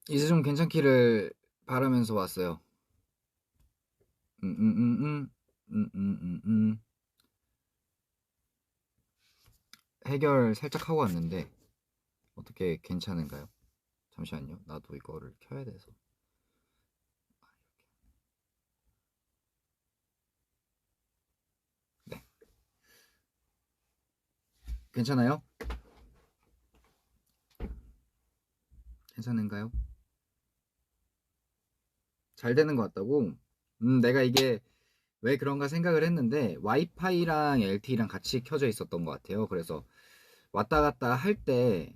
이제 좀 괜찮기를 바라면서 왔어요. 음, 음, 음, 음, 음, 음, 음. 해결 살짝 하고 왔는데 어떻게 괜찮은가요? 잠시만요. 나도 이거를 켜야 돼서. 네, 괜찮아요? 괜찮은가요? 잘 되는 것 같다고? 내가 이게 왜 그런가 생각을 했는데 와이파이랑 LTE랑 같이 켜져 있었던 것 같아요. 그래서 왔다 갔다 할 때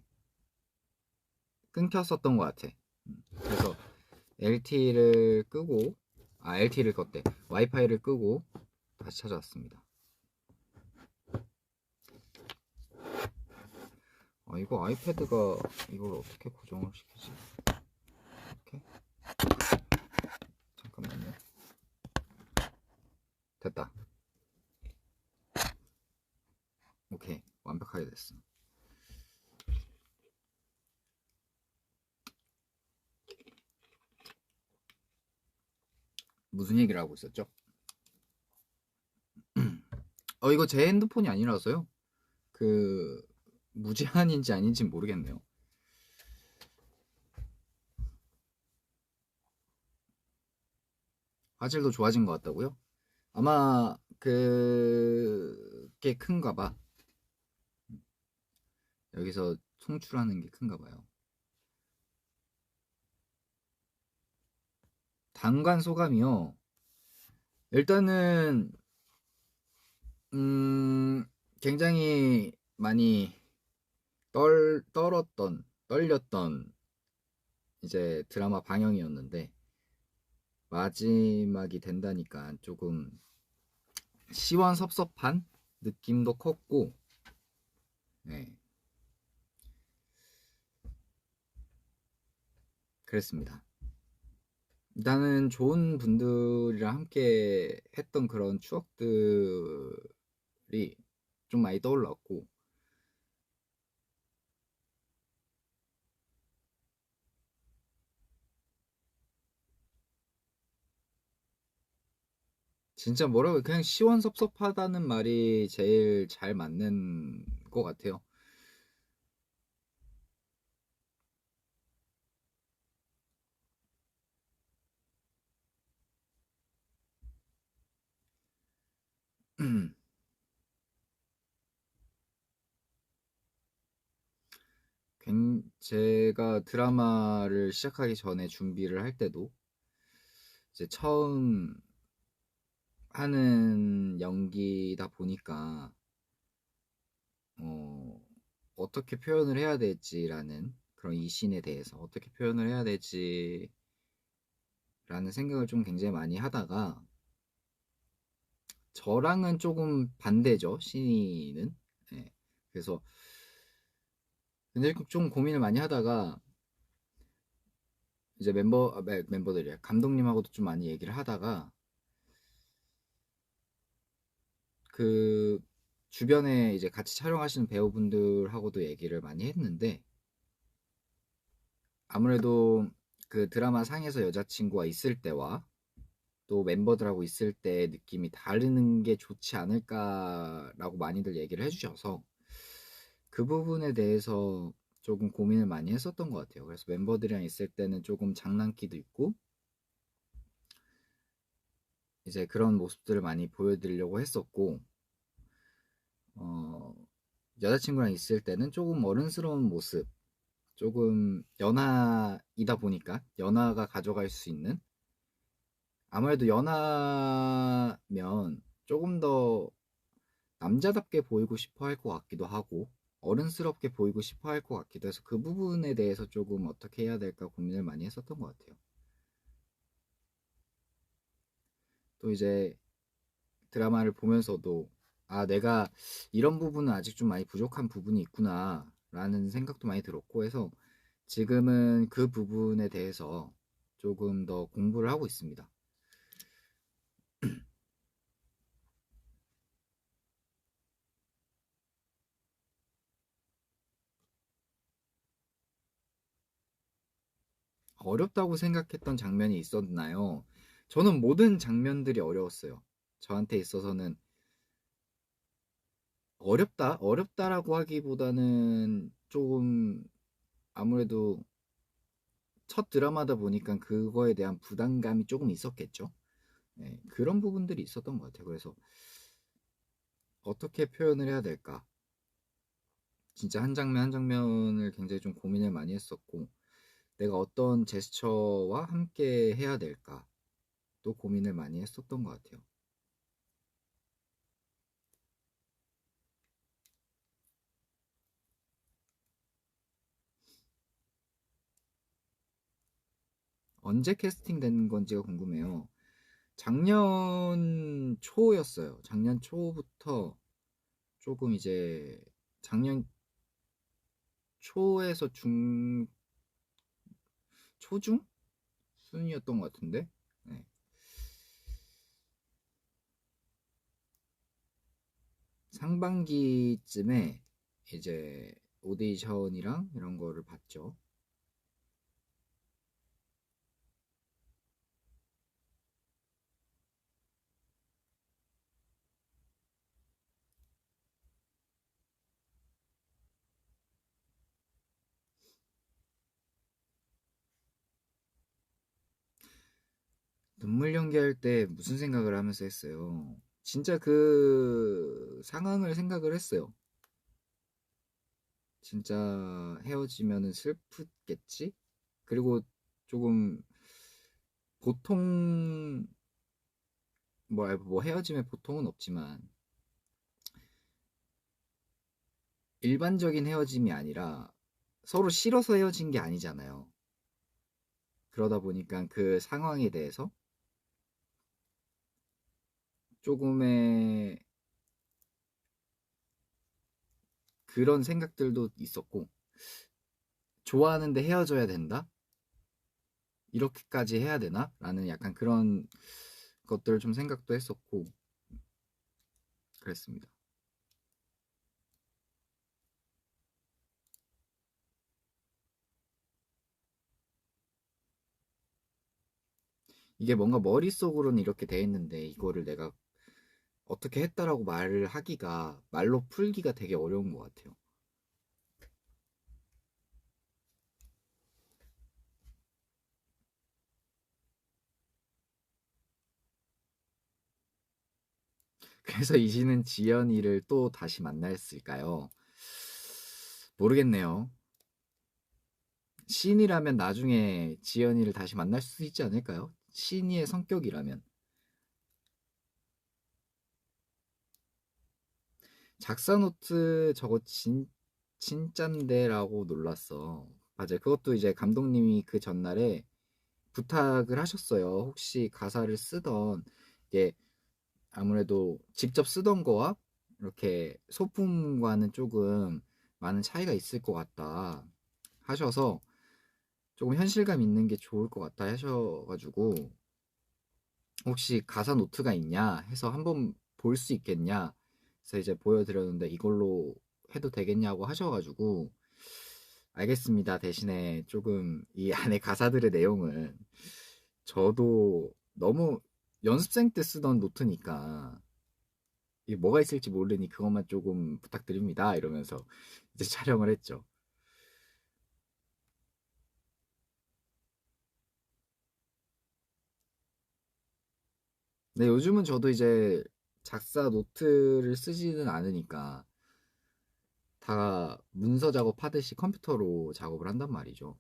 끊겼었던 것 같아. 그래서 LTE를 끄고 LTE를 껐대. 와이파이를 끄고 다시 찾아왔습니다. 이거 아이패드가 이걸 어떻게 고정을 시키지? 이렇게? 잠깐만요. 됐다. 오케이. 완벽하게 됐어. 무슨 얘기를 하고 있었죠? 이거 제 핸드폰이 아니라서요. 그 무제한인지 아닌지 모르겠네요. 화질도 좋아진 것 같다고요? 아마 그게 큰가 봐. 여기서 송출하는 게 큰가 봐요. 단관 소감이요. 일단은 굉장히 많이 떨렸던 이제 드라마 방영이었는데 마지막이 된다니까 조금 시원섭섭한 느낌도 컸고, 네, 그랬습니다. 일단은 좋은 분들이랑 함께 했던 그런 추억들이 좀 많이 떠올랐고, 진짜 뭐라고 그냥 시원섭섭하다는 말이 제일 잘 맞는 것 같아요. 제가 드라마를 시작하기 전에 준비를 할 때도 이제 처음 하는 연기다 보니까 어, 어떻게 표현을 해야 될지라는 그런 이 씬에 대해서 어떻게 표현을 해야 될지라는 생각을 좀 굉장히 많이 하다가 저랑은 조금 반대죠, 신이는. 네. 그래서 근데 좀 고민을 많이 하다가 이제 멤버들이야 감독님하고도 좀 많이 얘기를 하다가 그 주변에 이제 같이 촬영하시는 배우분들하고도 얘기를 많이 했는데 아무래도 그 드라마 상에서 여자친구가 있을 때와 또 멤버들하고 있을 때 느낌이 다르는 게 좋지 않을까라고 많이들 얘기를 해주셔서 그 부분에 대해서 조금 고민을 많이 했었던 것 같아요. 그래서 멤버들이랑 있을 때는 조금 장난기도 있고 이제 그런 모습들을 많이 보여드리려고 했었고 어, 여자친구랑 있을 때는 조금 어른스러운 모습 조금 연하이다 보니까 연하가 가져갈 수 있는 아무래도 연하면 조금 더 남자답게 보이고 싶어 할 것 같기도 하고 어른스럽게 보이고 싶어 할 것 같기도 해서 그 부분에 대해서 조금 어떻게 해야 될까 고민을 많이 했었던 것 같아요. 또 이제 드라마를 보면서도 내가 이런 부분은 아직 좀 많이 부족한 부분이 있구나 라는 생각도 많이 들었고 해서 지금은 그 부분에 대해서 조금 더 공부를 하고 있습니다. 어렵다고 생각했던 장면이 있었나요? 저는 모든 장면들이 어려웠어요. 저한테 있어서는 어렵다라고 하기보다는 조금 아무래도 첫 드라마다 보니까 그거에 대한 부담감이 조금 있었겠죠. 네, 그런 부분들이 있었던 것 같아요. 그래서 어떻게 표현을 해야 될까? 진짜 한 장면 한 장면을 굉장히 좀 고민을 많이 했었고, 내가 어떤 제스처와 함께 해야 될까? 또 고민을 많이 했었던 것 같아요. 언제 캐스팅된 건지가 궁금해요. 작년 초였어요. 작년 초부터 조금 이제 작년 초에서 초중 순이었던 것 같은데. 네. 상반기쯤에 이제 오디션이랑 이런 거를 봤죠. 눈물 연기할 때 무슨 생각을 하면서 했어요? 진짜 그 상황을 생각을 했어요. 진짜 헤어지면은 슬프겠지? 그리고 조금 보통 뭐 헤어짐에 보통은 없지만 일반적인 헤어짐이 아니라 서로 싫어서 헤어진 게 아니잖아요. 그러다 보니까 그 상황에 대해서 조금의 그런 생각들도 있었고, 좋아하는데 헤어져야 된다? 이렇게까지 해야 되나? 라는 약간 그런 것들을 좀 생각도 했었고 그랬습니다. 이게 뭔가 머릿속으로는 이렇게 돼 있는데 이거를 내가 어떻게 했다라고 말을 하기가, 말로 풀기가 되게 어려운 것 같아요. 그래서 이지는 지연이를 또 다시 만났을까요? 모르겠네요. 신이라면 나중에 지연이를 다시 만날 수 있지 않을까요? 신이의 성격이라면. 작사 노트 저거 진짠데라고 놀랐어. 맞아요. 그것도 이제 감독님이 그 전날에 부탁을 하셨어요. 혹시 가사를 쓰던 이게 아무래도 직접 쓰던 거와 이렇게 소품과는 조금 많은 차이가 있을 것 같다 하셔서 조금 현실감 있는 게 좋을 것 같다 하셔가지고 혹시 가사 노트가 있냐 해서 한번 볼 수 있겠냐 그래서 이제 보여드렸는데 이걸로 해도 되겠냐고 하셔가지고 알겠습니다. 대신에 조금 이 안에 가사들의 내용은 저도 너무 연습생 때 쓰던 노트니까 이게 뭐가 있을지 모르니 그것만 조금 부탁드립니다. 이러면서 이제 촬영을 했죠. 근데 요즘은 저도 이제 작사 노트를 쓰지는 않으니까 다 문서 작업하듯이 컴퓨터로 작업을 한단 말이죠.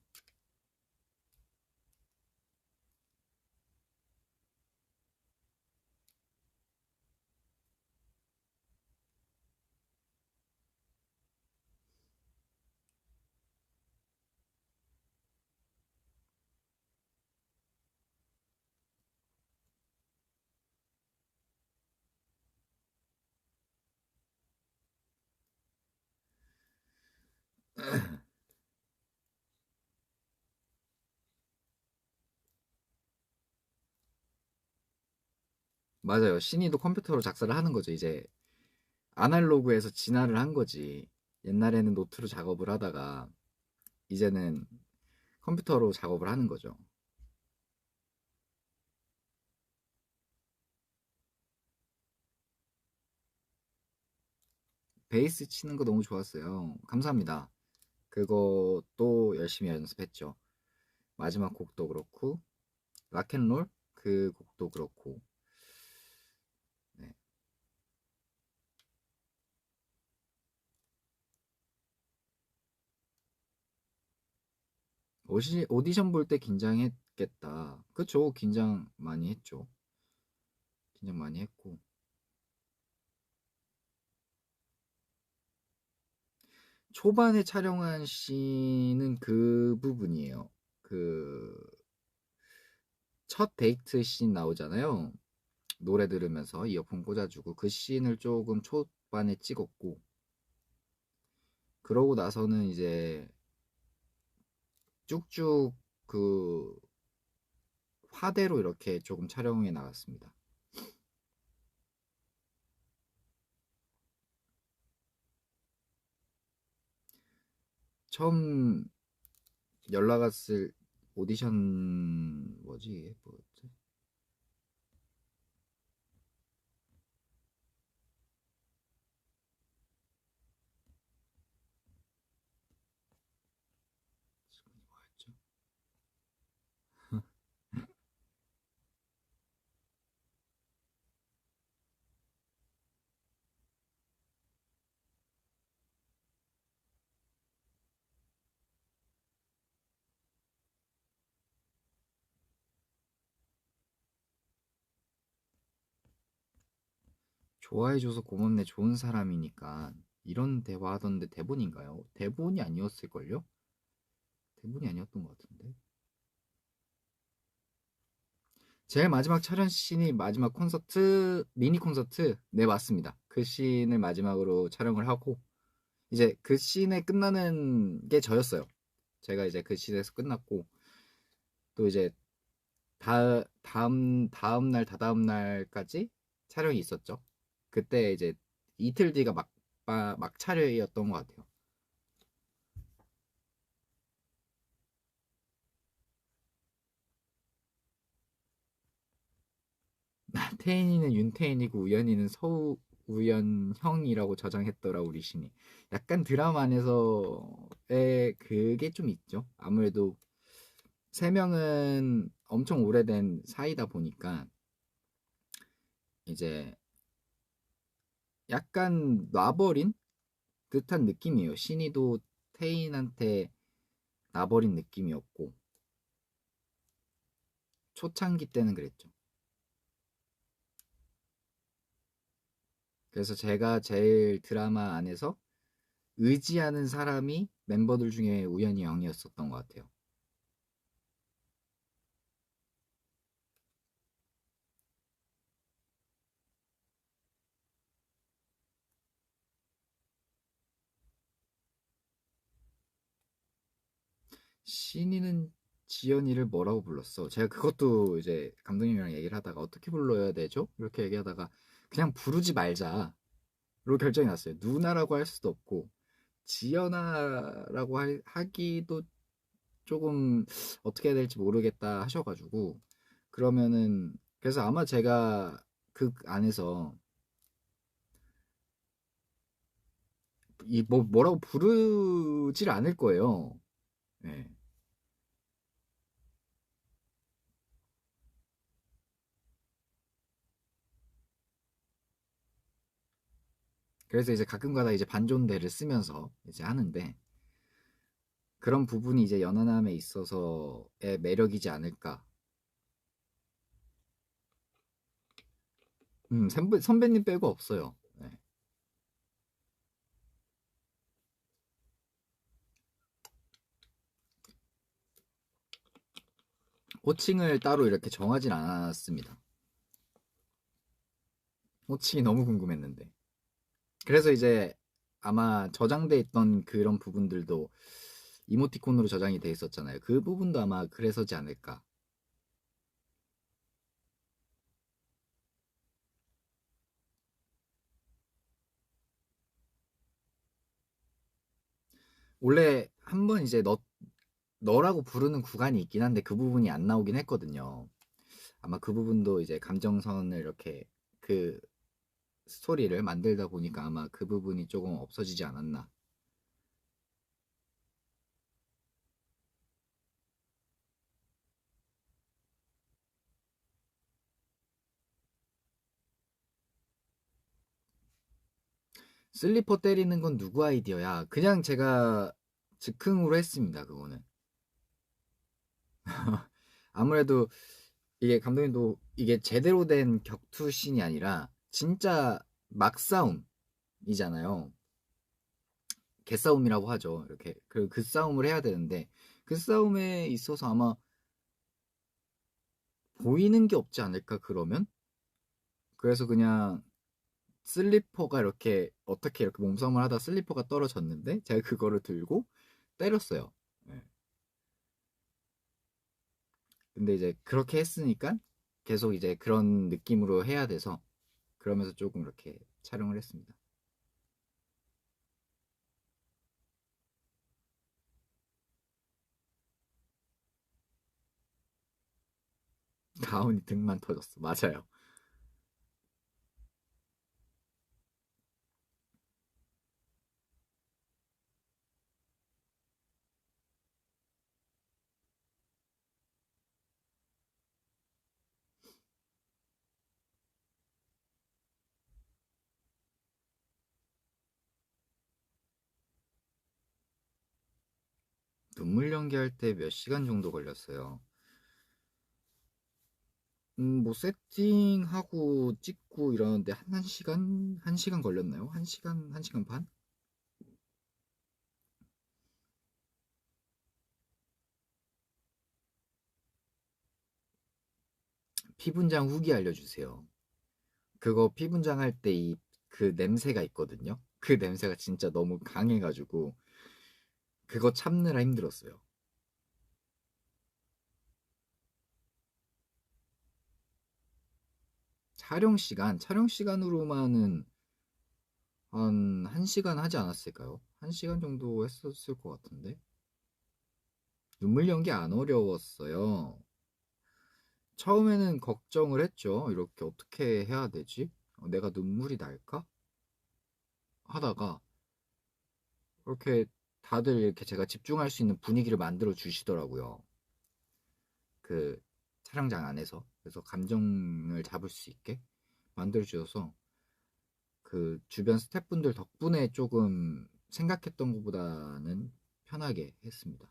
맞아요. 신이도 컴퓨터로 작사를 하는 거죠. 이제 아날로그에서 진화를 한 거지. 옛날에는 노트로 작업을 하다가 이제는 컴퓨터로 작업을 하는 거죠. 베이스 치는 거 너무 좋았어요. 감사합니다. 그것도 열심히 연습했죠. 마지막 곡도 그렇고 락앤롤 그 곡도 그렇고. 네. 오디션 볼 때 긴장했겠다. 그쵸? 긴장 많이 했죠. 긴장 많이 했고. 초반에 촬영한 씬은 그 부분이에요. 그 첫 데이트 씬 나오잖아요. 노래 들으면서 이어폰 꽂아주고 그 씬을 조금 초반에 찍었고, 그러고 나서는 이제 쭉쭉 그 화대로 이렇게 조금 촬영해 나갔습니다. 처음 연락 왔을 오디션 뭐지? 뭐였지? 뭐였죠? 좋아해줘서 고맙네. 좋은 사람이니까 이런 대화 하던데 대본인가요? 대본이 아니었을걸요? 대본이 아니었던 것 같은데. 제일 마지막 촬영 씬이 마지막 콘서트, 미니 콘서트. 네, 맞습니다. 그 씬을 마지막으로 촬영을 하고 이제 그 씬에 끝나는 게 저였어요. 제가 이제 그 씬에서 끝났고 또 이제 다음 날 다다음 날까지 촬영이 있었죠. 그때 이제 이틀 뒤가 막 촬영이었던 것 같아요. 태인이는 윤태인이고 우연이는 서우연형이라고 저장했더라 우리 신이. 약간 드라마 안에서의 그게 좀 있죠. 아무래도 세 명은 엄청 오래된 사이다 보니까 이제 약간 놔버린 듯한 느낌이에요. 신이도 태인한테 놔버린 느낌이었고 초창기 때는 그랬죠. 그래서 제가 제일 드라마 안에서 의지하는 사람이 멤버들 중에 우연히 형이었었던 것 같아요. 신이는 지연이를 뭐라고 불렀어? 제가 그것도 이제 감독님이랑 얘기를 하다가 어떻게 불러야 되죠? 이렇게 얘기하다가 그냥 부르지 말자로 결정이 났어요. 누나라고 할 수도 없고 지연아라고 하기도 조금 어떻게 해야 될지 모르겠다 하셔가지고 그러면은 그래서 아마 제가 그 안에서 이 뭐라고 부르질 않을 거예요. 네. 그래서 이제 가끔가다 이제 반존대를 쓰면서 이제 하는데 그런 부분이 이제 연하남에 있어서의 매력이지 않을까. 선배님 빼고 없어요. 네. 호칭을 따로 이렇게 정하진 않았습니다. 호칭이 너무 궁금했는데. 그래서 이제 아마 저장돼 있던 그런 부분들도 이모티콘으로 저장이 돼 있었잖아요. 그 부분도 아마 그래서지 않을까. 원래 한번 이제 너라고 부르는 구간이 있긴 한데 그 부분이 안 나오긴 했거든요. 아마 그 부분도 이제 감정선을 이렇게 그 스토리를 만들다 보니까 아마 그 부분이 조금 없어지지 않았나. 슬리퍼 때리는 건 누구 아이디어야? 그냥 제가 즉흥으로 했습니다. 그거는. 아무래도 이게 감독님도 이게 제대로 된 격투신이 아니라 진짜 막싸움이잖아요. 개싸움이라고 하죠. 이렇게 그 싸움을 해야 되는데 그 싸움에 있어서 아마 보이는 게 없지 않을까 그러면? 그래서 그냥 슬리퍼가 이렇게 어떻게 이렇게 몸싸움을 하다 슬리퍼가 떨어졌는데 제가 그거를 들고 때렸어요. 네. 근데 이제 그렇게 했으니까 계속 이제 그런 느낌으로 해야 돼서 그러면서 조금 이렇게 촬영을 했습니다. 가온이 등만 터졌어. 맞아요. 눈물 연기할 때 몇 시간 정도 걸렸어요. 뭐 세팅하고 찍고 이러는데 한 시간? 한 시간 걸렸나요? 한 시간, 한 시간 반? 피분장 후기 알려주세요. 그거 피분장 할 때 그 냄새가 있거든요. 그 냄새가 진짜 너무 강해가지고 그거 참느라 힘들었어요. 촬영 시간으로만은 한 1시간 하지 않았을까요? 1시간 정도 했었을 것 같은데. 눈물 연기 안 어려웠어요. 처음에는 걱정을 했죠. 이렇게 어떻게 해야 되지? 내가 눈물이 날까? 하다가 그렇게 다들 이렇게 제가 집중할 수 있는 분위기를 만들어 주시더라고요. 그 촬영장 안에서. 그래서 감정을 잡을 수 있게 만들어 주셔서 그 주변 스태프분들 덕분에 조금 생각했던 것보다는 편하게 했습니다.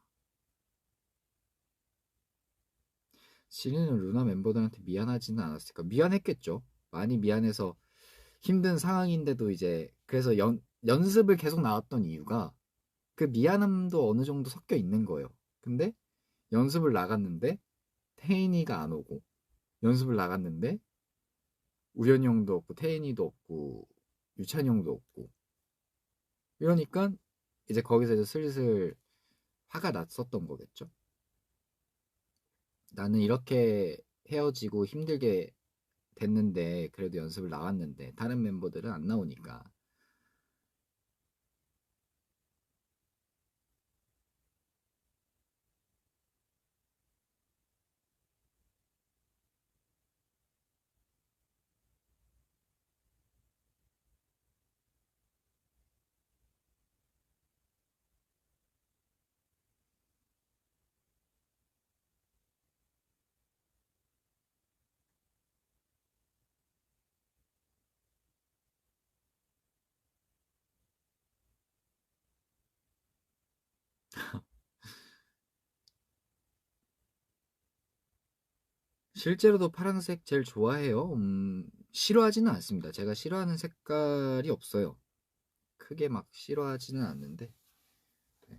진이는 루나 멤버들한테 미안하지는 않았을까? 미안했겠죠. 많이 미안해서 힘든 상황인데도 이제 그래서 연습을 계속 나왔던 이유가 그 미안함도 어느 정도 섞여 있는 거예요. 근데 연습을 나갔는데 태인이가 안 오고 연습을 나갔는데 우연이 형도 없고 태인이도 없고 유찬이 형도 없고 이러니까 이제 거기서 이제 슬슬 화가 났었던 거겠죠. 나는 이렇게 헤어지고 힘들게 됐는데 그래도 연습을 나왔는데 다른 멤버들은 안 나오니까 실제로도 파란색 제일 좋아해요. 싫어하지는 않습니다. 제가 싫어하는 색깔이 없어요. 크게 막 싫어하지는 않는데 네.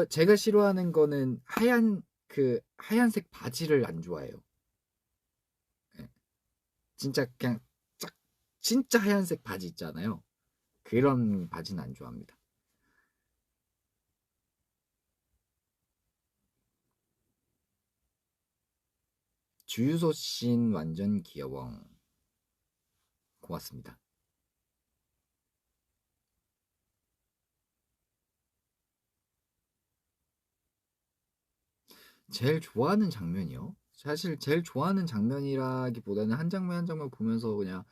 제가 싫어하는 거는 하얀색 바지를 안 좋아해요. 네. 진짜 그냥 짝 진짜 하얀색 바지 있잖아요. 그런 바지는 안 좋아합니다. 주유소 씬 완전 귀여워. 고맙습니다. 제일 좋아하는 장면이요? 사실 제일 좋아하는 장면이라기보다는 한 장면 한 장면 보면서 그냥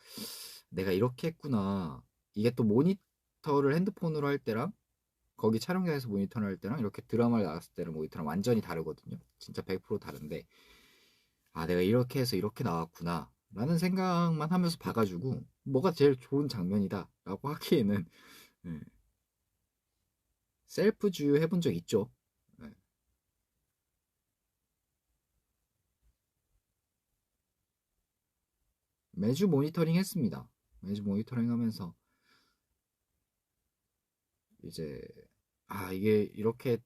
내가 이렇게 했구나. 이게 또 모니터를 핸드폰으로 할 때랑 거기 촬영장에서 모니터를 할 때랑 이렇게 드라마를 나갔을 때랑 모니터랑 완전히 다르거든요. 진짜 100% 다른데 아 내가 이렇게 해서 이렇게 나왔구나 라는 생각만 하면서 봐가지고 뭐가 제일 좋은 장면이다 라고 하기에는 네, 셀프 주유 해본 적 있죠. 네. 매주 모니터링 했습니다. 매주 모니터링 하면서 이제 아 이게 이렇게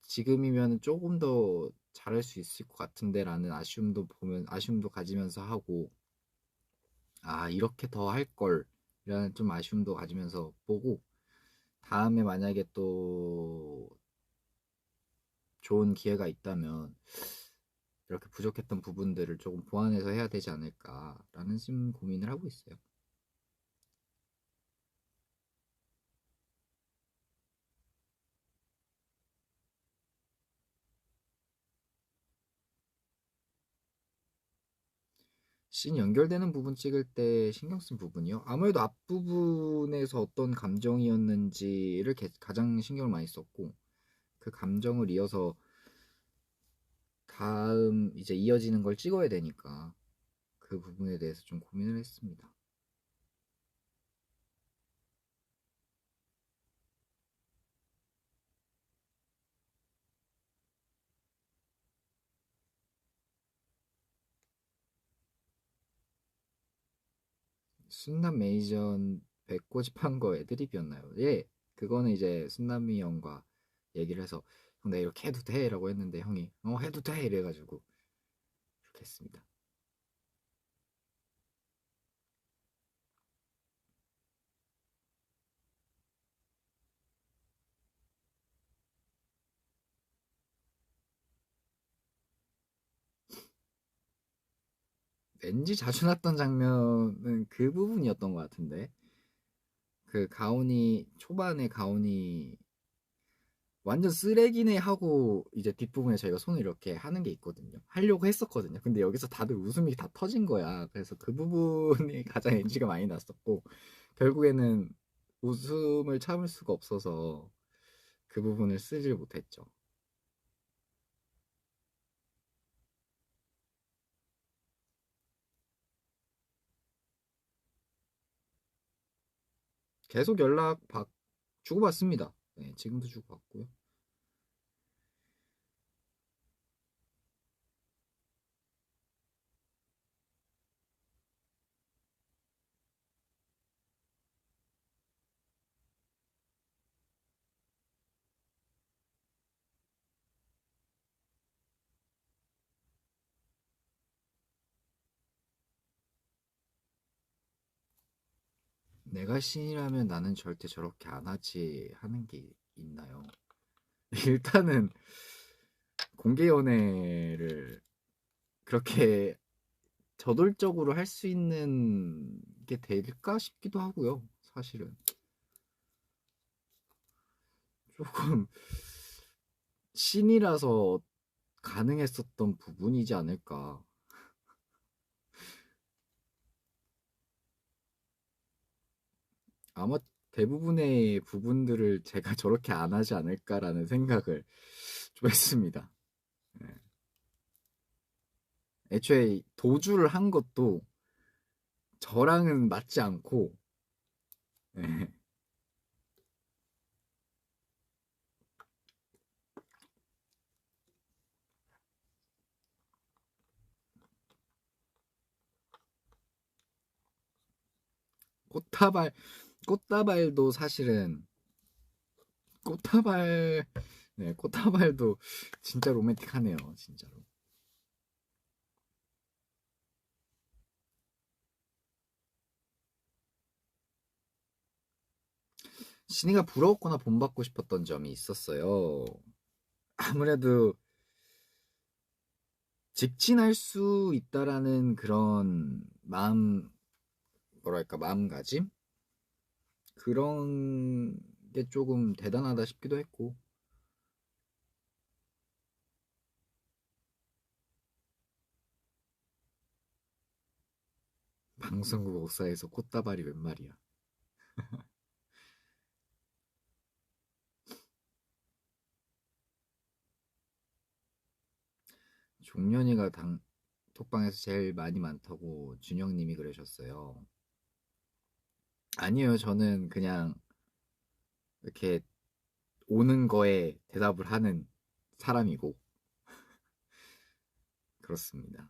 지금이면 조금 더 잘할 수 있을 것 같은데라는 아쉬움도 가지면서 하고 아 이렇게 더 할 걸이라는 좀 아쉬움도 가지면서 보고 다음에 만약에 또 좋은 기회가 있다면 이렇게 부족했던 부분들을 조금 보완해서 해야 되지 않을까라는 좀 고민을 하고 있어요. 씬 연결되는 부분 찍을 때 신경 쓴 부분이요? 아무래도 앞부분에서 어떤 감정이었는지를 가장 신경을 많이 썼고 그 감정을 이어서 다음 이제 이어지는 걸 찍어야 되니까 그 부분에 대해서 좀 고민을 했습니다. 순남 매니전 배꼬집한 거 애드립이었나요? 예, 그거는 이제 순남이 형과 얘기를 해서 형 내가 이렇게 해도 돼? 라고 했는데 형이 해도 돼! 이래가지고 그렇게 했습니다. 왠지 자주 났던 장면은 그 부분이었던 것 같은데 그 가온이 초반에 가온이 완전 쓰레기네 하고 이제 뒷부분에 저희가 손을 이렇게 하는 게 있거든요. 하려고 했었거든요. 근데 여기서 다들 웃음이 다 터진 거야. 그래서 그 부분이 가장 NG가 많이 났었고 결국에는 웃음을 참을 수가 없어서 그 부분을 쓰질 못했죠. 계속 주고받습니다. 네, 지금도 주고받고요. 내가 신이라면 나는 절대 저렇게 안 하지 하는 게 있나요? 일단은 공개 연애를 그렇게 저돌적으로 할 수 있는 게 될까 싶기도 하고요. 사실은 조금 신이라서 가능했었던 부분이지 않을까. 아마 대부분의 부분들을 제가 저렇게 안 하지 않을까라는 생각을 좀 했습니다. 네. 애초에 도주를 한 것도 저랑은 맞지 않고 네. 꽃다발 꽃다발도 사실은 꽃다발 네 꽃다발도 진짜 로맨틱하네요 진짜로. 신이가 부러웠거나 본받고 싶었던 점이 있었어요. 아무래도 직진할 수 있다라는 그런 마음가짐? 그런 게 조금 대단하다 싶기도 했고, 방송국 옥상에서 꽃다발이 웬 말이야. 종년이가 톡방에서 제일 많이 많다고 준영님이 그러셨어요. 아니요, 저는 그냥 이렇게 오는 거에 대답을 하는 사람이고 그렇습니다.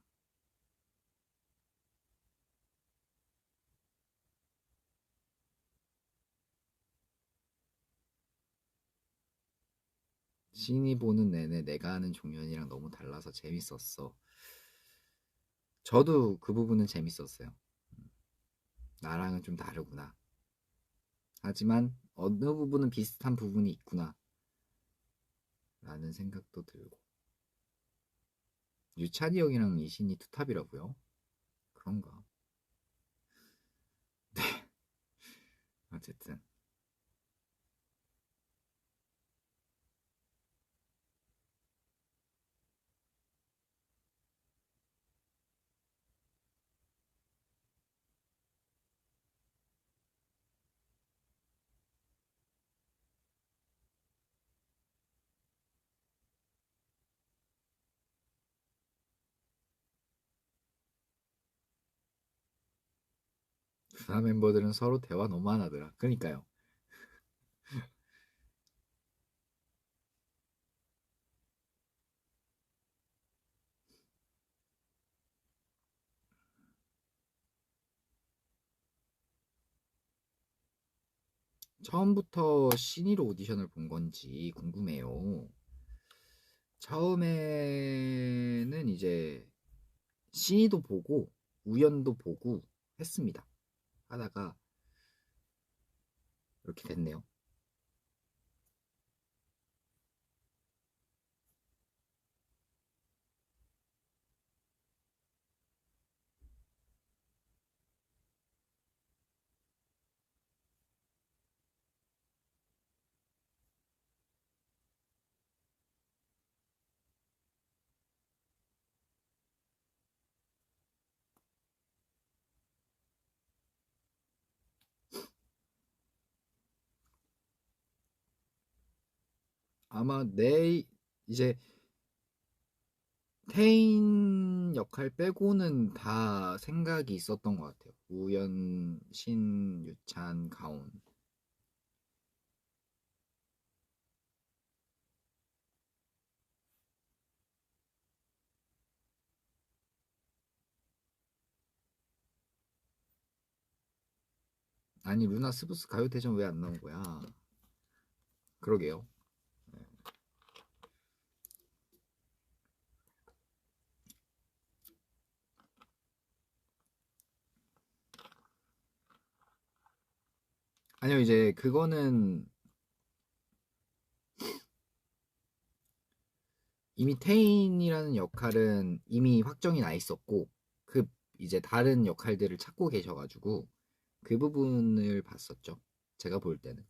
신이 보는 내내 내가 아는 종년이랑 너무 달라서 재밌었어. 저도 그 부분은 재밌었어요. 나랑은 좀 다르구나. 하지만 어느 부분은 비슷한 부분이 있구나 라는 생각도 들고. 유찬이 형이랑 이신이 투탑이라고요? 그런가? 네. 어쨌든 부하 멤버들은 서로 대화 너무 안 하더라. 그러니까요. 처음부터 신이로 오디션을 본 건지 궁금해요. 처음에는 이제 신이도 보고 우연도 보고 했습니다. 하다가 이렇게 됐네요. 아마 내 이제 태인 역할 빼고는 다 생각이 있었던 것 같아요. 우연, 신, 유찬, 가온. 아니 루나 스브스 가요대전 왜 안 나온 거야? 그러게요. 아니요 이제 그거는 이미 태인이라는 역할은 이미 확정이 나 있었고 그 이제 다른 역할들을 찾고 계셔가지고 그 부분을 봤었죠. 제가 볼 때는.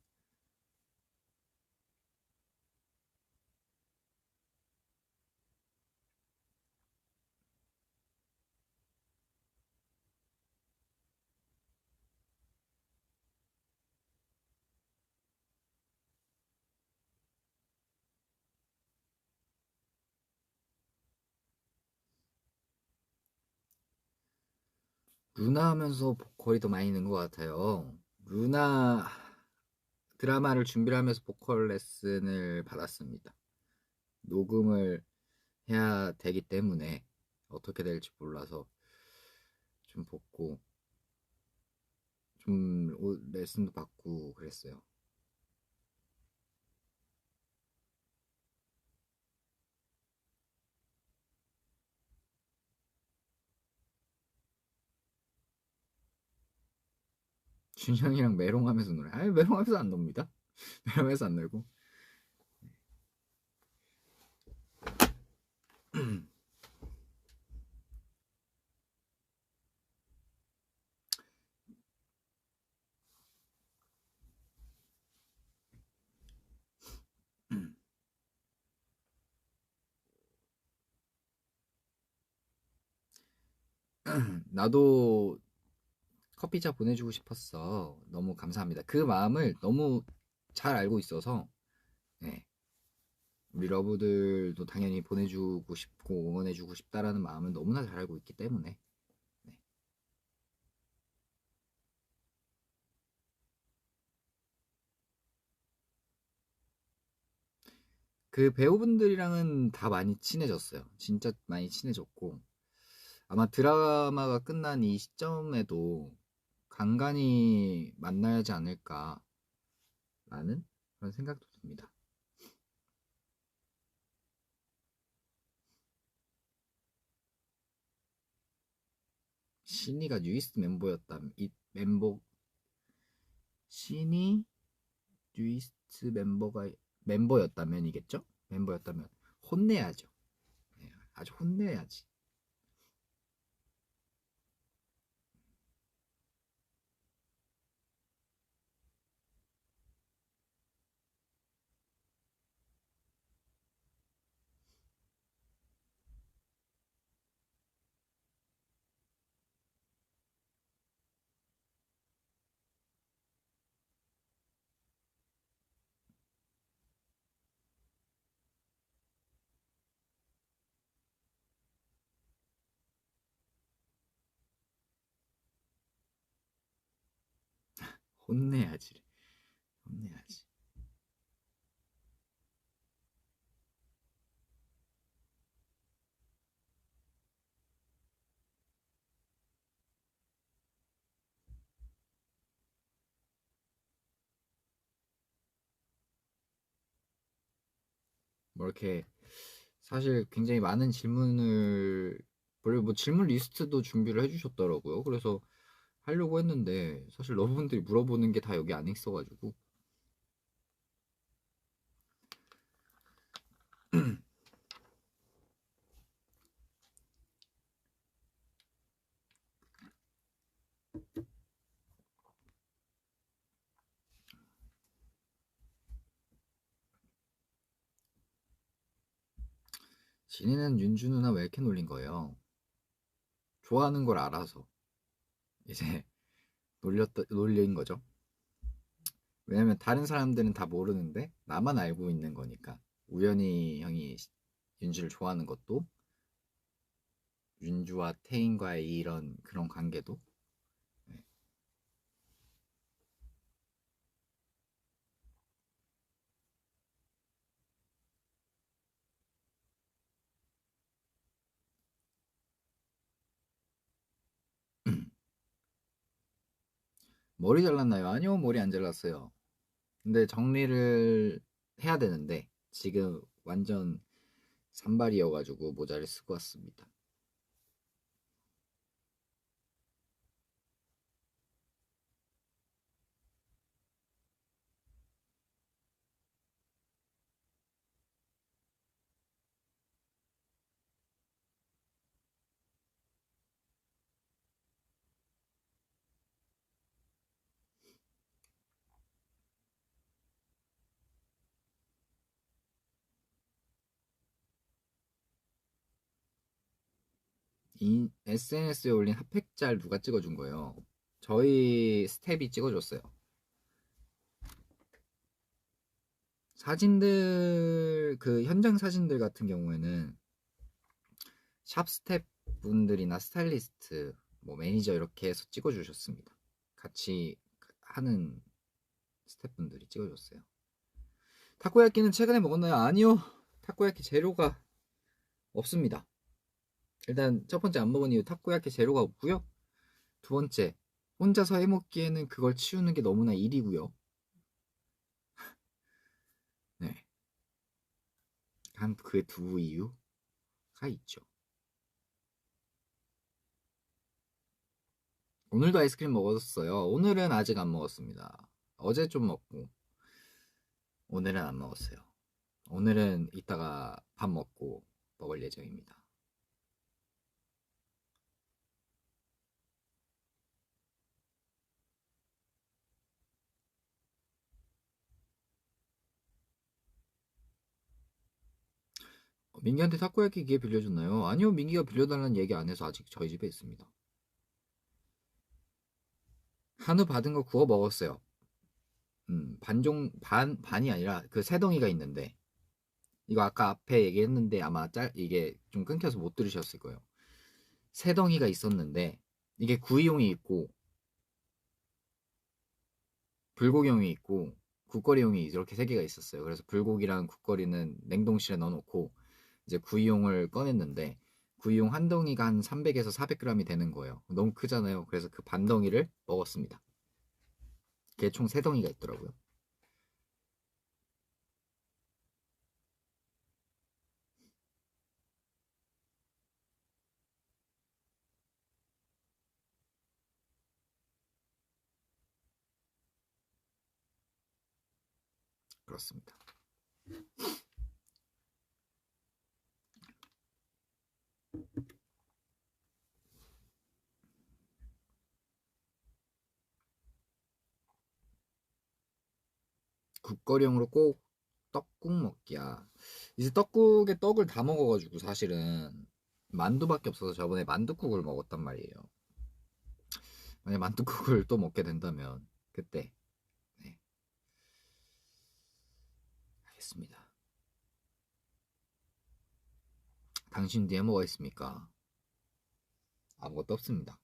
루나 하면서 보컬이 더 많이 는 것 같아요. 루나 드라마를 준비를 하면서 보컬 레슨을 받았습니다. 녹음을 해야 되기 때문에 어떻게 될지 몰라서 좀 보고 좀 레슨도 받고 그랬어요. 준영이랑 메롱하면서 노래. 아니 메롱하면서 안 놉니다. 메롱하면서 안 놀고. 나도 커피차 보내주고 싶었어. 너무 감사합니다. 그 마음을 너무 잘 알고 있어서 네. 우리 러브들도 당연히 보내주고 싶고 응원해주고 싶다라는 마음을 너무나 잘 알고 있기 때문에 네. 그 배우분들이랑은 다 많이 친해졌어요. 진짜 많이 친해졌고 아마 드라마가 끝난 이 시점에도 간간히 만나야지 않을까라는 그런 생각도 듭니다. 신이가 뉴이스트 멤버였다면 이 신이 뉴이스트 멤버였다면이겠죠? 멤버였다면 혼내야죠. 네, 아주 혼내야지. 혼내야지. 혼내야지. 뭐 이렇게 사실 굉장히 많은 질문을 뭐 질문 리스트도 준비를 해주셨더라고요. 그래서 하려고 했는데 사실 러브분들이 물어보는 게 다 여기 안에 있어가지고 진이는 윤주 누나 왜 이렇게 놀린 거예요? 좋아하는 걸 알아서 이제 놀린 거죠. 왜냐면 다른 사람들은 다 모르는데 나만 알고 있는 거니까 우연히 형이 윤주를 좋아하는 것도 윤주와 태인과의 이런 그런 관계도 네. 머리 잘랐나요? 아니요, 머리 안 잘랐어요. 근데 정리를 해야 되는데 지금 완전 산발이어가지고 모자를 쓰고 왔습니다. 이 SNS에 올린 핫팩짤 누가 찍어준 거예요? 저희 스텝이 찍어줬어요. 사진들 그 현장 사진들 같은 경우에는 샵 스텝 분들이나 스타일리스트 뭐 매니저 이렇게 해서 찍어주셨습니다. 같이 하는 스태프분들이 찍어줬어요. 타코야끼는 최근에 먹었나요? 아니요. 타코야끼 재료가 없습니다. 일단 첫 번째 안 먹은 이유 타코야끼 재료가 없고요. 두 번째 혼자서 해먹기에는 그걸 치우는 게 너무나 일이고요. 네. 한 그 두 이유가 있죠. 오늘도 아이스크림 먹었어요. 오늘은 아직 안 먹었습니다. 어제 좀 먹고 오늘은 안 먹었어요. 오늘은 이따가 밥 먹고 먹을 예정입니다. 민기한테 타코야키 기회 빌려줬나요? 아니요, 민기가 빌려달라는 얘기 안 해서 아직 저희 집에 있습니다. 한우 받은 거 구워 먹었어요. 반이 아니라 그 세 덩이가 있는데, 이거 아까 앞에 얘기했는데 아마 이게 좀 끊겨서 못 들으셨을 거예요. 세 덩이가 있었는데, 이게 구이용이 있고, 불고기용이 있고, 국거리용이 이렇게 세 개가 있었어요. 그래서 불고기랑 국거리는 냉동실에 넣어놓고, 이제 구이용을 꺼냈는데, 구이용 한 덩이가 한 300에서 400g이 되는 거예요. 너무 크잖아요. 그래서 그 반 덩이를 먹었습니다. 그게 총 세 덩이가 있더라고요. 그렇습니다. 국거리용으로 꼭 떡국 먹기야. 이제 떡국에 떡을 다 먹어가지고 사실은 만두밖에 없어서 저번에 만두국을 먹었단 말이에요. 만약 만두국을 또 먹게 된다면 그때 네, 알겠습니다. 당신 뒤에 뭐가 있습니까? 아무것도 없습니다.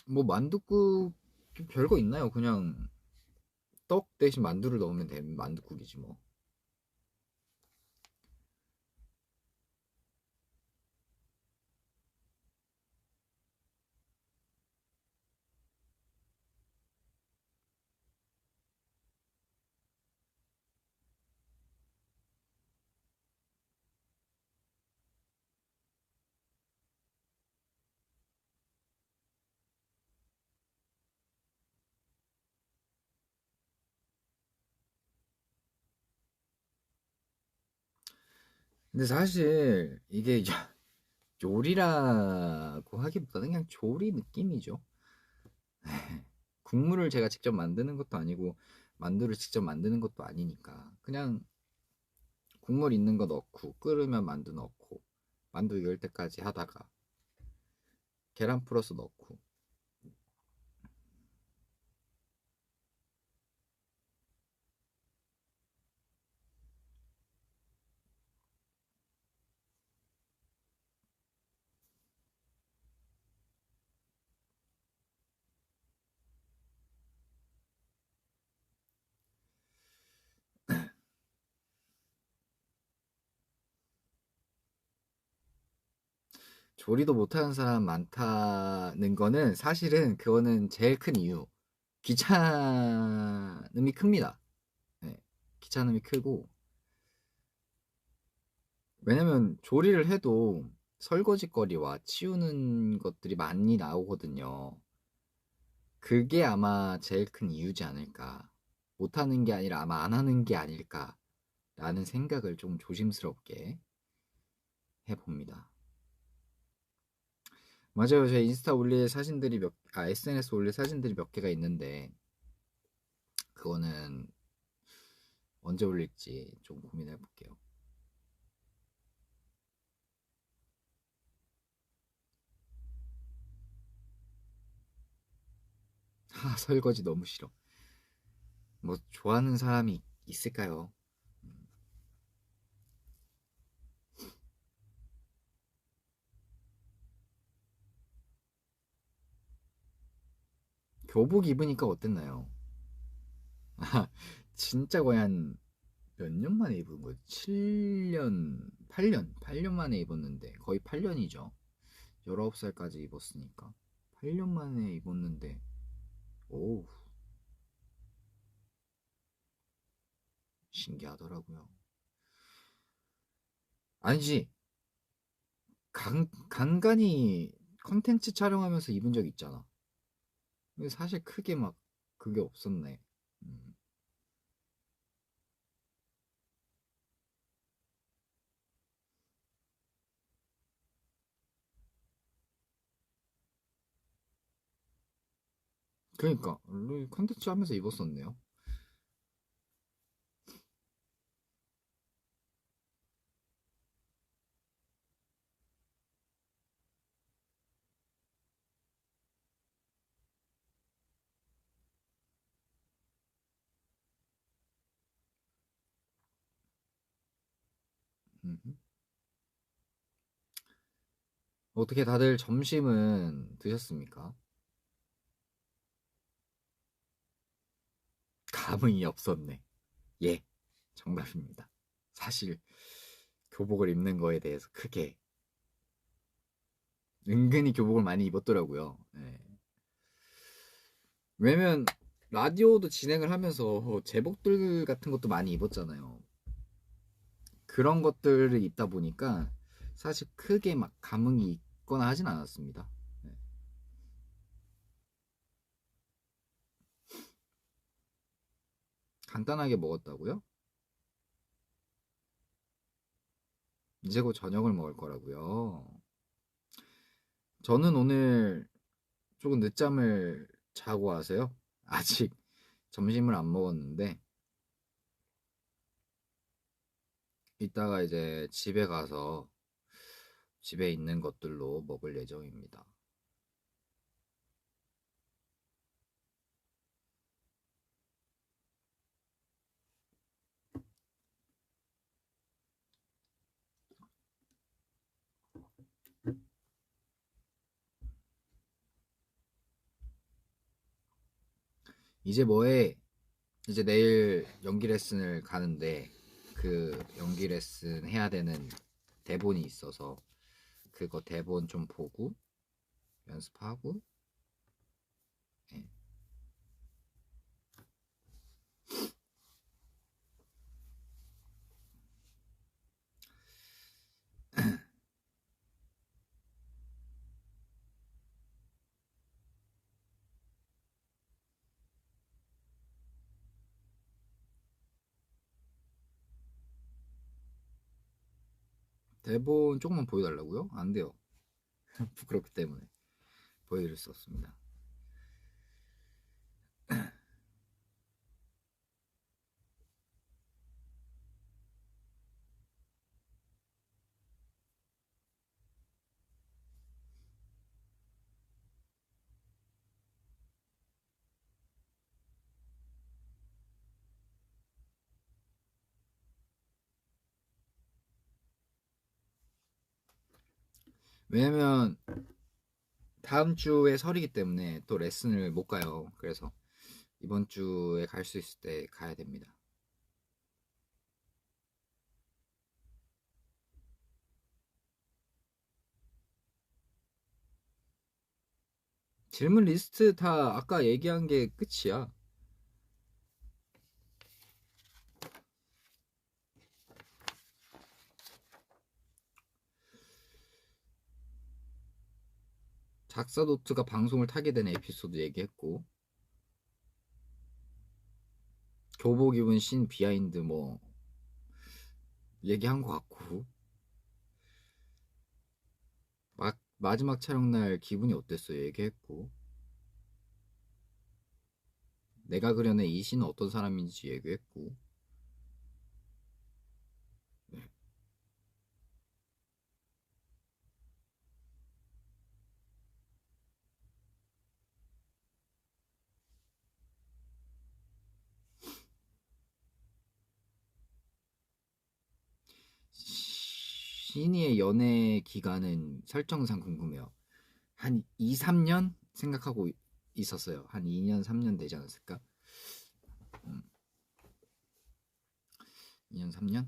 뭐 만두국 별거 있나요? 그냥 떡 대신 만두를 넣으면 되는 만두국이지 뭐. 근데 사실 이게 요리라고 하기보다는 그냥 조리 느낌이죠. 국물을 제가 직접 만드는 것도 아니고 만두를 직접 만드는 것도 아니니까 그냥 국물 있는 거 넣고 끓으면 만두 넣고 만두 익을 때까지 하다가 계란 풀어서 넣고. 조리도 못하는 사람 많다는 거는 사실은 그거는 제일 큰 이유, 귀찮음이 큽니다. 네, 귀찮음이 크고, 왜냐면 조리를 해도 설거지거리와 치우는 것들이 많이 나오거든요. 그게 아마 제일 큰 이유지 않을까. 못하는 게 아니라 아마 안 하는 게 아닐까라는 생각을 좀 조심스럽게 해봅니다. 맞아요. 제 인스타 올릴 사진들이 SNS 올릴 사진들이 몇 개가 있는데, 그거는 언제 올릴지 좀 고민해 볼게요. 설거지 너무 싫어. 뭐, 좋아하는 사람이 있을까요? 교복 입으니까 어땠나요? 진짜 거의 한 몇 년 만에 입은 거예요? 7년, 8년 만에 입었는데, 거의 8년이죠. 19살까지 입었으니까. 8년 만에 입었는데, 오, 신기하더라고요. 아니지, 간간히 컨텐츠 촬영하면서 입은 적 있잖아. 근데 사실 크게 막 그게 없었네. 음. 그러니까 컨텐츠 하면서 입었었네요. 음. 어떻게 다들 점심은 드셨습니까? 감흥이 없었네. 예, 정답입니다. 사실 교복을 입는 거에 대해서 크게 은근히 교복을 많이 입었더라고요. 예. 왜냐면 라디오도 진행을 하면서 제복들 같은 것도 많이 입었잖아요. 그런 것들을 입다 보니까 사실 크게 막 감흥이 있거나 하진 않았습니다. 네. 간단하게 먹었다고요? 이제 곧 저녁을 먹을 거라고요. 저는 오늘 조금 늦잠을 자고 와서요. 아직 점심을 안 먹었는데 이따가 이제 집에 가서 집에 있는 것들로 먹을 예정입니다. 이제 뭐해? 이제 내일 연기 레슨을 가는데 그 연기 레슨 해야 되는 대본이 있어서 그거 대본 좀 보고 연습하고. 예. 대본 조금만 보여달라고요? 안 돼요. 부끄럽기 때문에 보여드릴 수 없습니다. 왜냐면 다음 주에 설이기 때문에 또 레슨을 못 가요. 그래서 이번 주에 갈 수 있을 때 가야 됩니다. 질문 리스트 다 아까 얘기한 게 끝이야. 작사노트가 방송을 타게 된 에피소드 얘기했고, 교복 입은 신 비하인드 뭐 얘기한 것 같고, 마지막 촬영 날 기분이 어땠어요 얘기했고, 내가 그려낸 이 신은 어떤 사람인지 얘기했고. 네. 신이의 연애 기간은 설정상 궁금해요. 한 2, 3년 생각하고 있었어요. 한 2년, 3년 되지 않았을까? 음, 2년, 3년?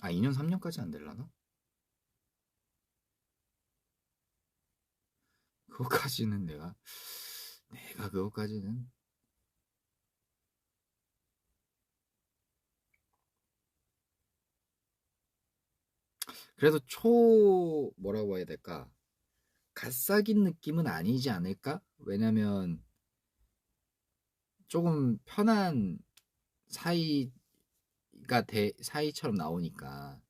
아, 2년, 3년까지 안 될라나? 그거까지는 내가 그거까지는. 그래도 뭐라고 해야 될까? 갓삭인 느낌은 아니지 않을까? 왜냐면 조금 편한 사이처럼 나오니까.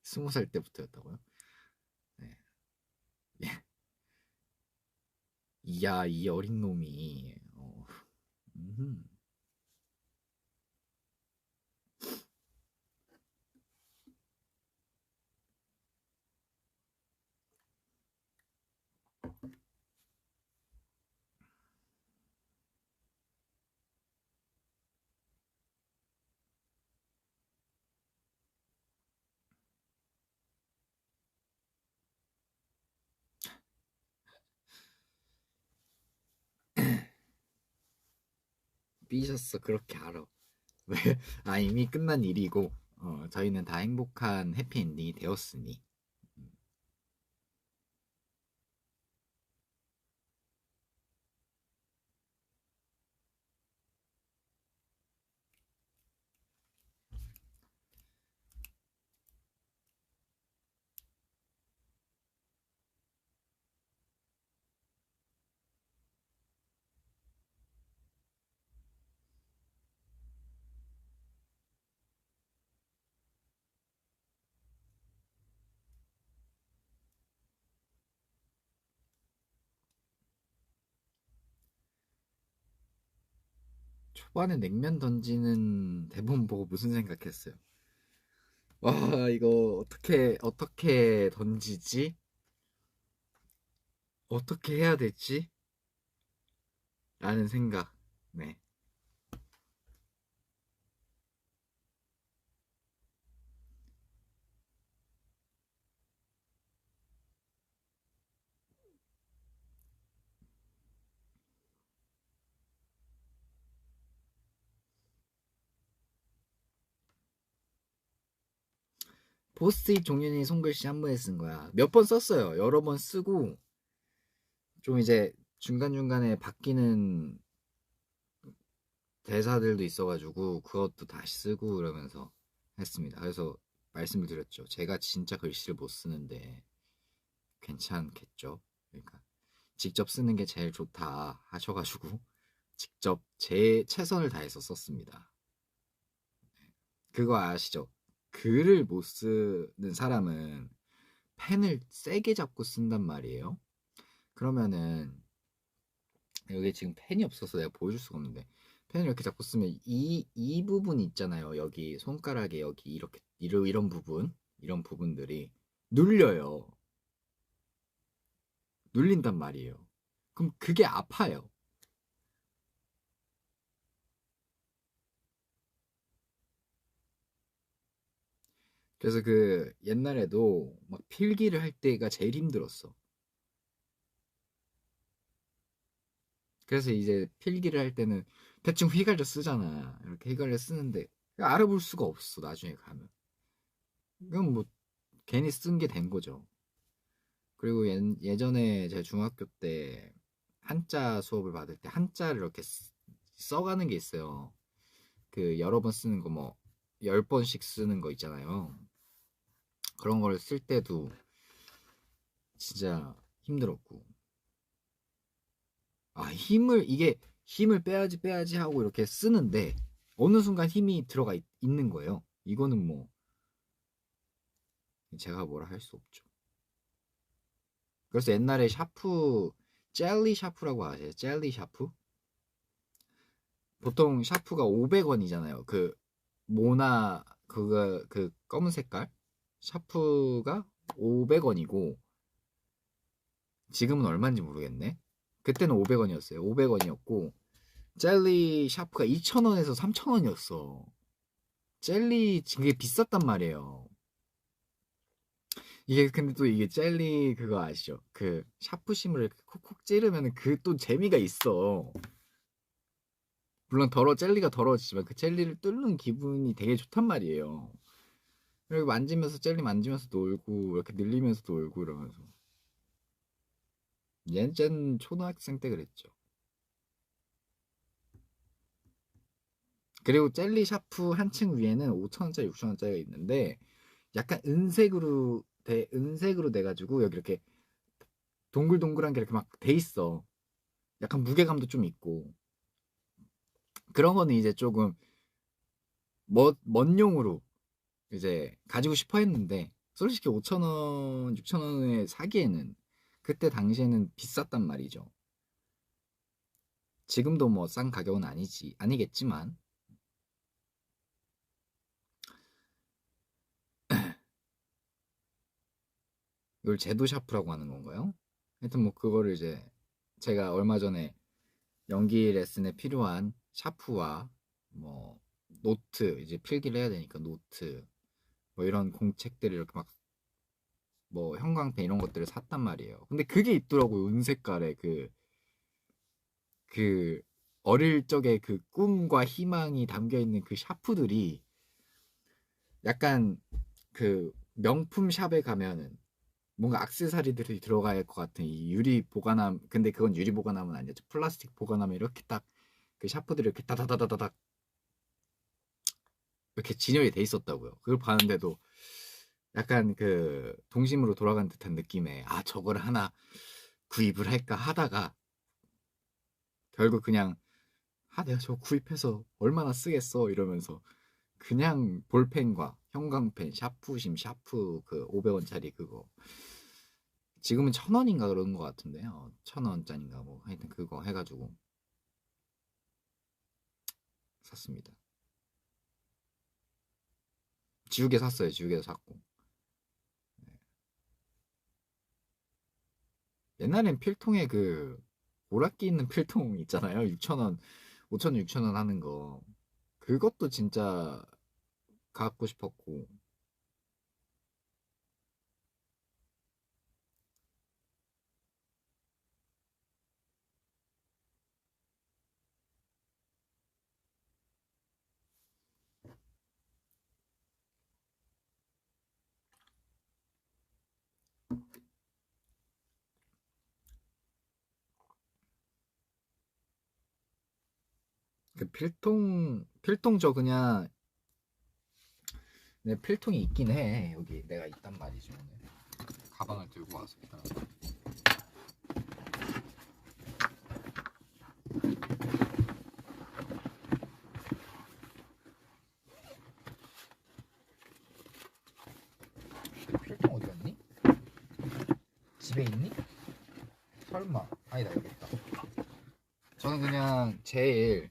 20살 때부터였다고요? 네. 예. 이야, 이 어린 놈이. 음. 삐졌어. 그렇게 알아. 왜? 아, 이미 끝난 일이고, 저희는 다 행복한 해피엔딩이 되었으니. 초반에 냉면 던지는 대본 보고 무슨 생각했어요? 와, 이거 어떻게 던지지? 어떻게 해야 되지? 라는 생각. 네. 포스트잇 종현이 손글씨 한 번에 쓴 거야. 몇 번 썼어요. 여러 번 쓰고, 좀 이제 중간중간에 바뀌는 대사들도 있어가지고, 그것도 다시 쓰고 이러면서 했습니다. 그래서 말씀을 드렸죠. 제가 진짜 글씨를 못 쓰는데, 괜찮겠죠? 그러니까, 직접 쓰는 게 제일 좋다 하셔가지고, 직접 제 최선을 다해서 썼습니다. 그거 아시죠? 글을 못 쓰는 사람은 펜을 세게 잡고 쓴단 말이에요. 그러면은 여기 지금 펜이 없어서 내가 보여줄 수가 없는데 펜을 이렇게 잡고 쓰면 이 부분 있잖아요. 여기 손가락에 여기 이렇게 이런 부분 이런 부분들이 눌려요. 눌린단 말이에요. 그럼 그게 아파요. 그래서 그 옛날에도 막 필기를 할 때가 제일 힘들었어. 그래서 이제 필기를 할 때는 대충 휘갈려 쓰잖아. 이렇게 휘갈려 쓰는데 알아볼 수가 없어. 나중에 가면. 이건 뭐 괜히 쓴 게 된 거죠. 그리고 예전에 제 중학교 때 한자 수업을 받을 때 한자를 이렇게 써가는 게 있어요. 그 여러 번 쓰는 거 뭐 10번씩 쓰는 거 있잖아요. 그런 걸 쓸 때도 진짜 힘들었고. 아, 이게 힘을 빼야지 하고 이렇게 쓰는데 어느 순간 힘이 들어가 있는 거예요. 이거는 뭐 제가 뭐라 할 수 없죠. 그래서 옛날에 샤프, 젤리 샤프라고 아세요? 젤리 샤프? 보통 샤프가 500원이잖아요. 그 모나 그거 그 검은 색깔 샤프가 500원이고 지금은 얼마인지 모르겠네. 그때는 500원이었어요. 500원이었고 젤리 샤프가 2,000원에서 3,000원이었어. 젤리 되게 비쌌단 말이에요. 이게 근데 또 이게 젤리 그거 아시죠? 그 샤프심을 이렇게 콕콕 찌르면 그 또 재미가 있어. 물론 젤리가 더러워지지만 그 젤리를 뚫는 기분이 되게 좋단 말이에요. 그리고 만지면서 젤리 만지면서 놀고 이렇게 늘리면서 놀고 이러면서 얘는 초등학생 때 그랬죠. 그리고 젤리 샤프 한층 위에는 5,000원짜리 6,000원짜리가 있는데 약간 은색으로 돼가지고 여기 이렇게 동글동글한 게 이렇게 막 돼 있어. 약간 무게감도 좀 있고 그런 거는 이제 조금 멋용으로 이제 가지고 싶어 했는데 솔직히 5,000원, 6,000원에 사기에는 그때 당시에는 비쌌단 말이죠. 지금도 뭐 싼 가격은 아니겠지만 이걸 제도 샤프라고 하는 건가요? 하여튼 뭐 그거를 이제 제가 얼마 전에 연기 레슨에 필요한 샤프와 뭐 노트, 이제 필기를 해야 되니까 노트 뭐 이런 공책들을 이렇게 막 뭐 형광펜 이런 것들을 샀단 말이에요. 근데 그게 있더라고요. 은색깔의 그 어릴 적의 그 꿈과 희망이 담겨 있는 그 샤프들이 약간 그 명품 샵에 가면은 뭔가 액세서리들이 들어갈 것 같은 이 유리 보관함. 근데 그건 유리 보관함은 아니었죠. 플라스틱 보관함에 이렇게 딱 그 샤프들이 이렇게 따다다다다닥 이렇게 진열이 돼 있었다고요. 그걸 봤는데도 약간 그 동심으로 돌아간 듯한 느낌에 아 저걸 하나 구입을 할까 하다가 결국 그냥 아 내가 저거 구입해서 얼마나 쓰겠어 이러면서 그냥 볼펜과 형광펜 샤프심 샤프 그 500원짜리 그거 지금은 1,000원인가 그러는 것 같은데요. 1,000원짜리인가 뭐 하여튼 그거 해가지고 샀습니다. 지우개 샀어요. 지우개도 샀고. 옛날엔 필통에 그 오락기 있는 필통 있잖아요. 6,000원, 5,000원, 6,000원 하는 거. 그것도 진짜 갖고 싶었고. 그 필통 저 그냥 내 필통이 있긴 해. 여기 내가 있단 말이죠. 오늘. 가방을 들고 와서 기다려. 필통 어디 갔니? 집에 있니? 설마. 아니다 여기 있다. 저는 그냥 제일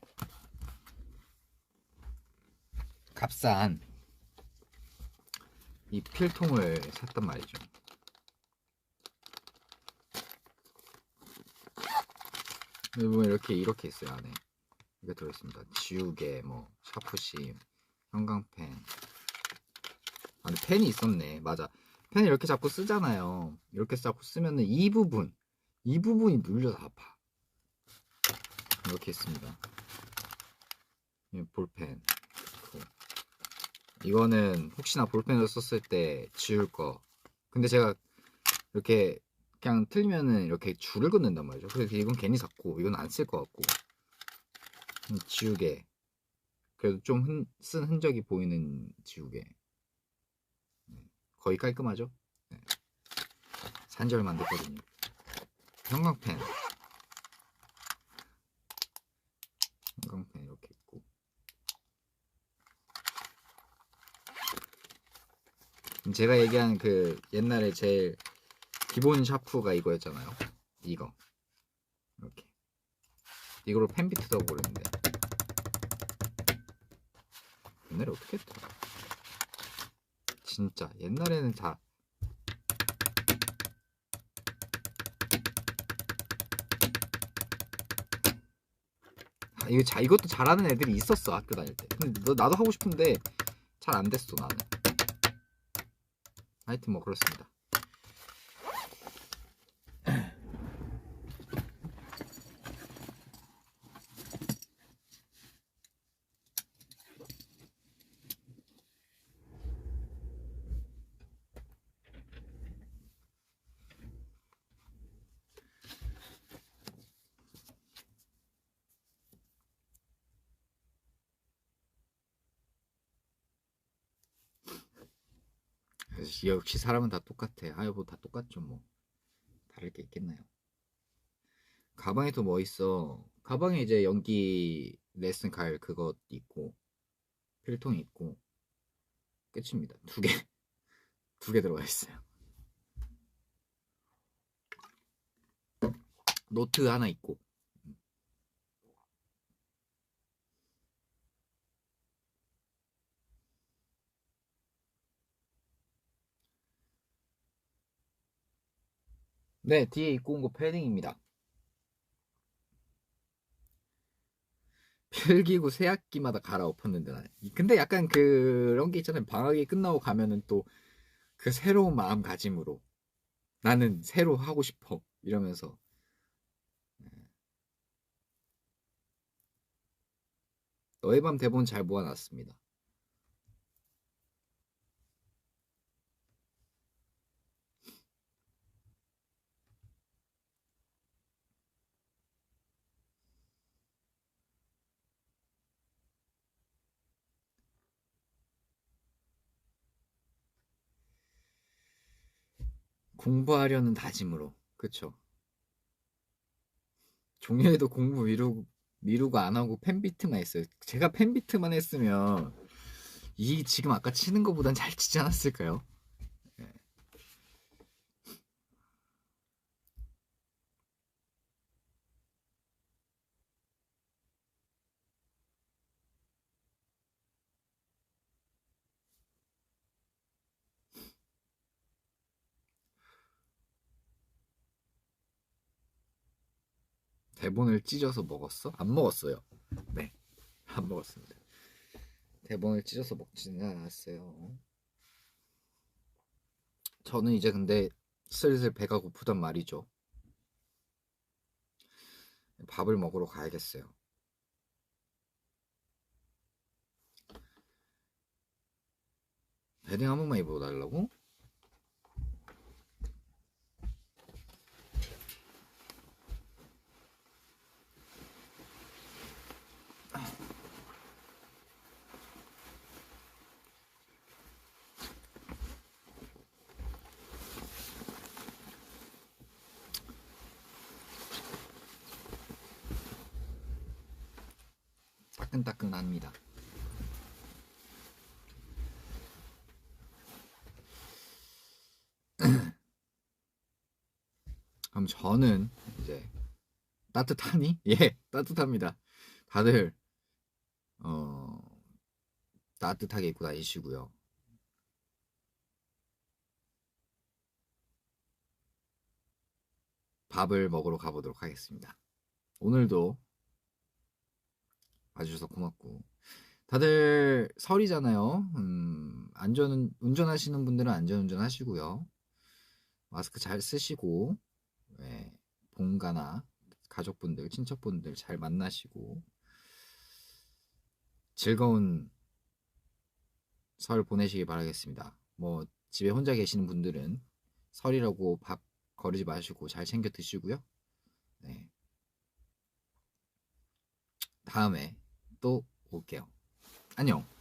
값싼 이 필통을 샀단 말이죠. 여기 보면 이렇게 있어요. 안에 이게 들어있습니다. 지우개, 뭐 샤프심, 형광펜. 아, 근데 펜이 있었네. 맞아. 펜을 이렇게 자꾸 쓰잖아요. 이렇게 자꾸 쓰면은 이 부분이 눌려서 아파. 이렇게 있습니다. 볼펜. 이거는 혹시나 볼펜을 썼을 때 지울 거. 근데 제가 이렇게 그냥 틀리면은 이렇게 줄을 긋는단 말이죠. 그래서 이건 괜히 샀고 이건 안 쓸 것 같고. 지우개. 그래도 좀 쓴 흔적이 보이는 지우개. 거의 깔끔하죠? 네. 산지 얼마 안 됐거든요. 형광펜. 형광펜 이렇게 있고. 제가 얘기한 그 옛날에 제일 기본 샤프가 이거였잖아요. 이거. 이렇게. 이걸로 펜비트도 하고 그랬는데. 옛날에 어떻게 했더라? 진짜 옛날에는 다 이것도 잘하는 애들이 있었어 학교 다닐 때. 근데 나도 하고 싶은데 잘 안 됐어 나는. 하여튼 뭐 그렇습니다. 역시 사람은 다 똑같아. 아유 뭐 다 똑같죠 뭐. 다를 게 있겠나요? 가방에 또 뭐 있어? 가방에 이제 연기 레슨 갈 그것 있고 필통이 있고 끝입니다. 두 개. 2개 들어가 있어요. 노트 하나 있고. 네, 뒤에 입고 온 거 패딩입니다. 필기구 새 학기마다 갈아엎었는데 나는. 근데 약간 그런 게 있잖아요. 방학이 끝나고 가면은 또 그 새로운 마음가짐으로 나는 새로 하고 싶어 이러면서. 너의 밤 대본 잘 모아놨습니다. 공부하려는 다짐으로. 그쵸. 종료에도 공부 미루고 안 하고 펜비트만 했어요. 제가 펜비트만 했으면 이 지금 아까 치는 것보단 잘 치지 않았을까요? 네. 대본을 찢어서 먹었어? 안 먹었어요. 네, 안 먹었습니다. 대본을 찢어서 먹지는 않았어요. 저는 이제 근데 슬슬 배가 고프단 말이죠. 밥을 먹으러 가야겠어요. 패딩 한 번만 입어달라고? 따끈따끈합니다. 그럼 저는 이제 따뜻하니? 예, 따뜻합니다. 다들 어, 따뜻하게 입고 다니시고요. 밥을 먹으러 가보도록 하겠습니다. 오늘도 와주셔서 고맙고. 다들 설이잖아요. 운전하시는 분들은 안전운전 하시고요. 마스크 잘 쓰시고, 예, 본가나 가족분들, 친척분들 잘 만나시고, 즐거운 설 보내시기 바라겠습니다. 뭐, 집에 혼자 계시는 분들은 설이라고 밥 거르지 마시고 잘 챙겨 드시고요. 네. 다음에 또 올게요. 안녕.